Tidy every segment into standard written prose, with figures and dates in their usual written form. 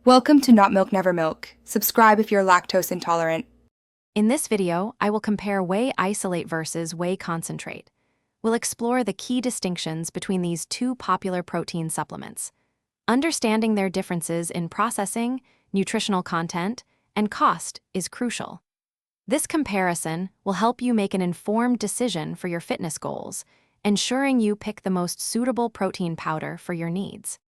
Welcome to Not Milk Never Milk. Subscribe if you're lactose intolerant. In this video, I will compare whey isolate versus whey concentrate. We'll explore the key distinctions between these two popular protein supplements. Understanding their differences in processing, nutritional content, and cost is crucial. This comparison will help you make an informed decision for your fitness goals, ensuring you pick the most suitable protein powder for your needs.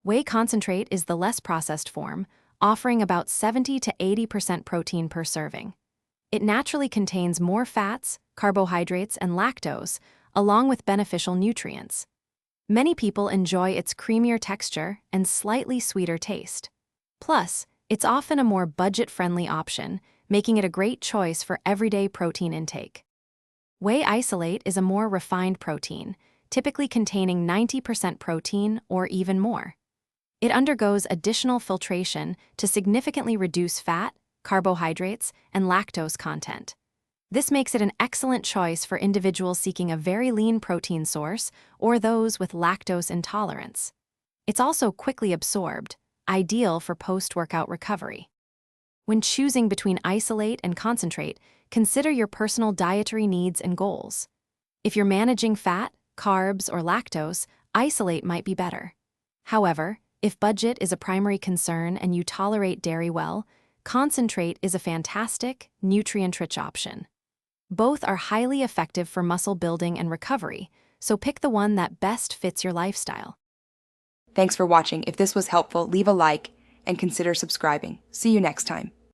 Whey concentrate is the less processed form, offering about 70 to 80% protein per serving. It naturally contains more fats, carbohydrates, and lactose, along with beneficial nutrients. Many people enjoy its creamier texture and slightly sweeter taste. Plus, it's often a more budget-friendly option, making it a great choice for everyday protein intake. Whey isolate is a more refined protein, typically containing 90% protein or even more. It undergoes additional filtration to significantly reduce fat, carbohydrates, and lactose content. This makes it an excellent choice for individuals seeking a very lean protein source or those with lactose intolerance. It's also quickly absorbed, ideal for post-workout recovery. When choosing between isolate and concentrate, consider your personal dietary needs and goals. If you're managing fat, carbs, or lactose, isolate might be better. However, if budget is a primary concern and you tolerate dairy well, concentrate is a fantastic, nutrient-rich option. Both are highly effective for muscle building and recovery, so pick the one that best fits your lifestyle. Thanks for watching. If this was helpful, leave a like and consider subscribing. See you next time.